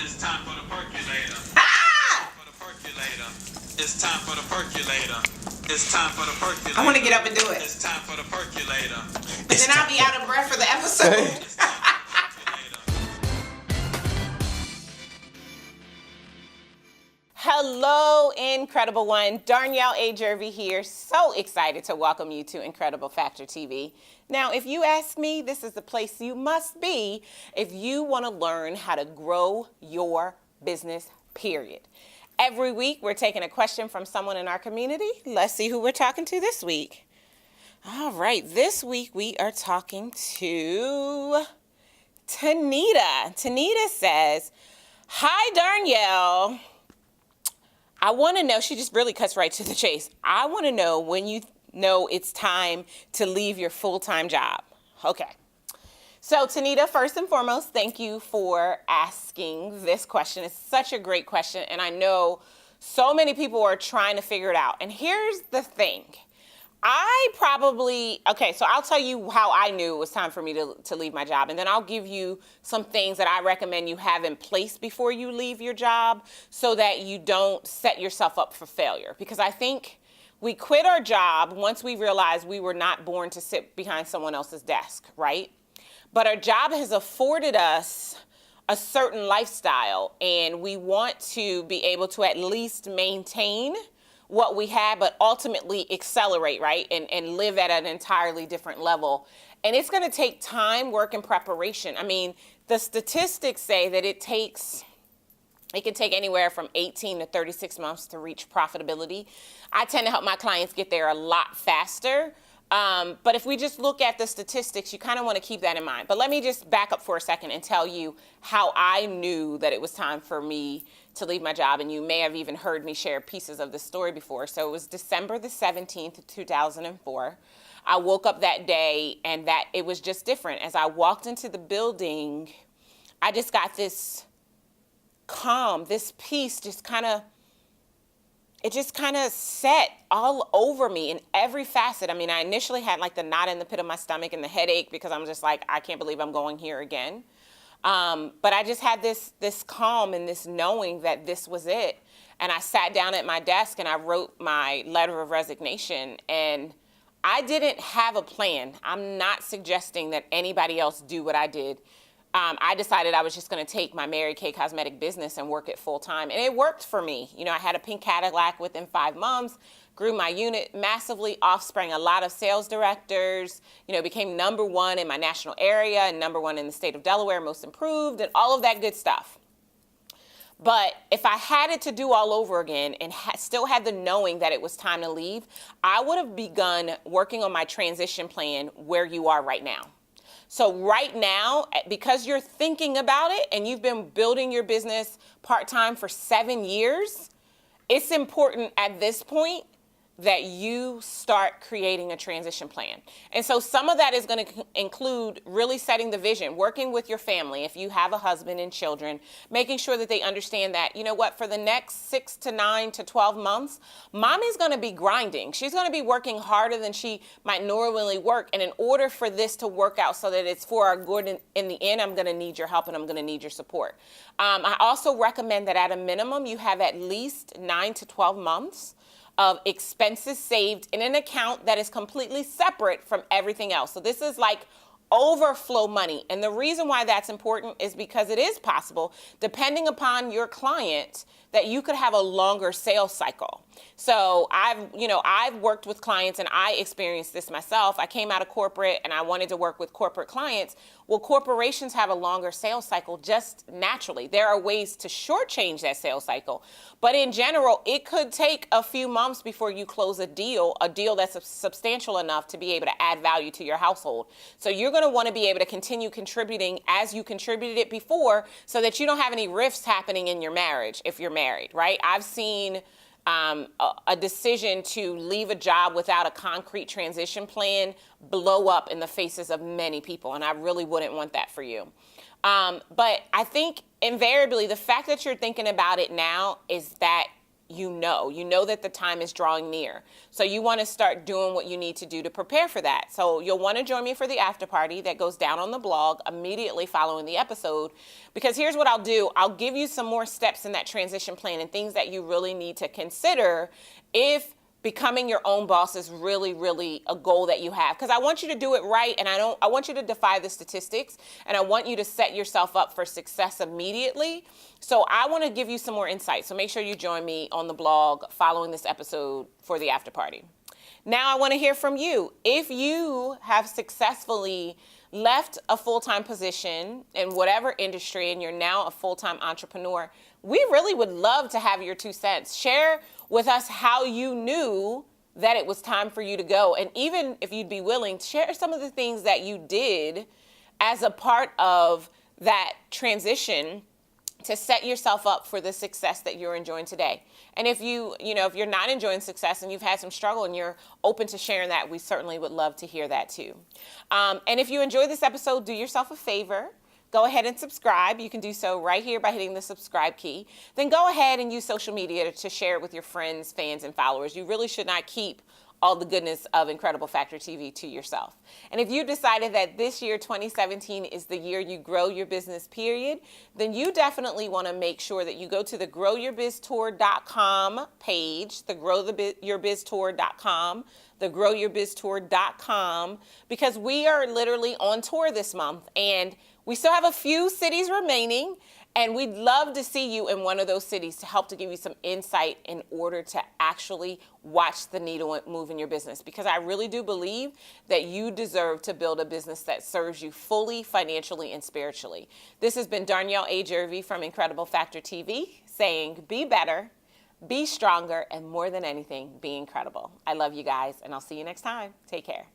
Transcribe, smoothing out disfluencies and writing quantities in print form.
It's time for the percolator. Ah! For the percolator. It's time for the percolator. It's time for the percolator. I want to get up and do it. It's time for the percolator. But then I'll be out of breath for the episode. It's time for the percolator. Hello, Incredible One. Darnyelle A. Jervey here. So excited to welcome you to Incredible Factor TV. Now, if you ask me, this is the place you must be if you want to learn how to grow your business, period. Every week, we're taking a question from someone in our community. Let's see who we're talking to this week. All right, this week we are talking to Tanita. Tanita says, "Hi, Darnyelle. I want to know," she just really cuts right to the chase. "I want to know when you know it's time to leave your full-time job." Okay. So Tanita, first and foremost, thank you for asking this question. It's such a great question, and I know so many people are trying to figure it out. And here's the thing. So I'll tell you how I knew it was time for me to leave my job, and then I'll give you some things that I recommend you have in place before you leave your job so that you don't set yourself up for failure. Because I think we quit our job once we realize we were not born to sit behind someone else's desk, right? But our job has afforded us a certain lifestyle, and we want to be able to at least maintain what we had, but ultimately accelerate, right? And live at an entirely different level. And it's going to take time, work, and preparation. I mean, the statistics say that it can take anywhere from 18 to 36 months to reach profitability. I tend to help my clients get there a lot faster. But if we just look at the statistics, you kind of want to keep that in mind. But let me just back up for a second and tell you how I knew that it was time for me to leave my job. And you may have even heard me share pieces of the story before. So it was December the 17th, 2004. I woke up that day and that it was just different. As I walked into the building, I just got this calm, this peace it just kind of set all over me in every facet. I mean, I initially had like the knot in the pit of my stomach and the headache because I'm just like, I can't believe I'm going here again. But I just had this calm and this knowing that this was it. And I sat down at my desk and I wrote my letter of resignation, and I didn't have a plan. I'm not suggesting that anybody else do what I did. I decided I was just going to take my Mary Kay cosmetic business and work it full time. And it worked for me. You know, I had a pink Cadillac within 5 months, grew my unit massively, offsprang a lot of sales directors, became number one in my national area and number one in the state of Delaware, most improved, and all of that good stuff. But if I had it to do all over again and still had the knowing that it was time to leave, I would have begun working on my transition plan where you are right now. So right now, because you're thinking about it and you've been building your business part-time for 7 years, it's important at this point that you start creating a transition plan. And so some of that is going to include really setting the vision, working with your family. If you have a husband and children, making sure that they understand that, for the next 6 to 9 to 12 months, mommy's going to be grinding. She's going to be working harder than she might normally work. And in order for this to work out so that it's for our good in the end, I'm going to need your help and I'm going to need your support. I also recommend that at a minimum, you have at least 9 to 12 months of expenses saved in an account that is completely separate from everything else. So this is like overflow money. And the reason why that's important is because it is possible, depending upon your client, that you could have a longer sales cycle. So I've worked with clients and I experienced this myself. I came out of corporate and I wanted to work with corporate clients. Well, corporations have a longer sales cycle just naturally. There are ways to shortchange that sales cycle. But in general, it could take a few months before you close a deal that's substantial enough to be able to add value to your household. So you're going to want to be able to continue contributing as you contributed it before so that you don't have any rifts happening in your marriage if you're married, right? I've seen a decision to leave a job without a concrete transition plan blow up in the faces of many people, and I really wouldn't want that for you. But I think invariably the fact that you're thinking about it now is that you know that the time is drawing near. So you want to start doing what you need to do to prepare for that. So you'll want to join me for the after party that goes down on the blog immediately following the episode, because here's what I'll do. I'll give you some more steps in that transition plan and things that you really need to consider if becoming your own boss is really, really a goal that you have. Because I want you to do it right, and I want you to defy the statistics, and I want you to set yourself up for success immediately. So I want to give you some more insight. So make sure you join me on the blog following this episode for the after party. Now I want to hear from you. If you have successfully left a full-time position in whatever industry and you're now a full-time entrepreneur, we really would love to have your 2 cents. Share with us how you knew that it was time for you to go. And even if you'd be willing, share some of the things that you did as a part of that transition to set yourself up for the success that you're enjoying today. And if if you're not enjoying success and you've had some struggle and you're open to sharing that, we certainly would love to hear that too. And if you enjoyed this episode, do yourself a favor. Go ahead and subscribe. You can do so right here by hitting the subscribe key. Then go ahead and use social media to share it with your friends, fans, and followers. You really should not keep all the goodness of Incredible Factor TV to yourself. And if you decided that this year, 2017, is the year you grow your business, period, then you definitely want to make sure that you go to the GrowYourBizTour.com page, the GrowYourBizTour.com, the GrowYourBizTour.com, because we are literally on tour this month, and we still have a few cities remaining, and we'd love to see you in one of those cities to help to give you some insight in order to actually watch the needle move in your business. Because I really do believe that you deserve to build a business that serves you fully, financially, and spiritually. This has been Darnyelle A. Jervey from Incredible Factor TV saying, be better, be stronger, and more than anything, be incredible. I love you guys, and I'll see you next time. Take care.